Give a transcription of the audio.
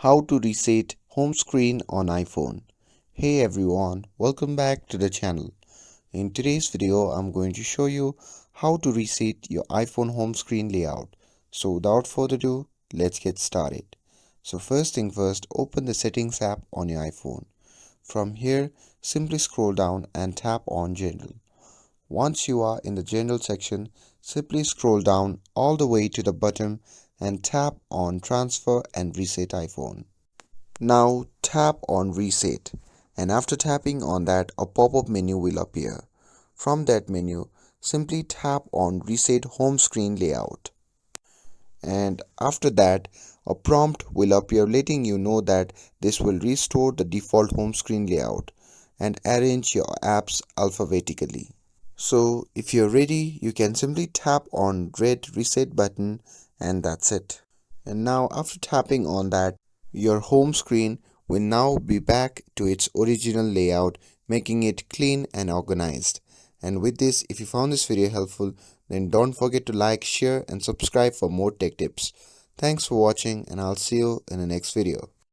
How to reset home screen on iPhone. Hey everyone, welcome back to the channel. In today's video, I'm going to show you how to reset your iPhone home screen layout. So without further ado, let's get started. So first thing first, open the settings app on your iPhone. From here, simply scroll down and tap on General. Once you are in the General section, simply scroll down all the way to the bottom and tap on Transfer and Reset iPhone. Now tap on Reset, and after tapping on that, a pop-up menu will appear. From that menu, simply tap on Reset Home Screen Layout. And after that, a prompt will appear letting you know that this will restore the default home screen layout and arrange your apps alphabetically. So if you're ready, you can simply tap on red reset button and that's it. And now after tapping on that, your home screen will now be back to its original layout, making it clean and organized. And with this, if you found this video helpful, then don't forget to like, share and subscribe for more tech tips. Thanks for watching and I'll see you in the next video.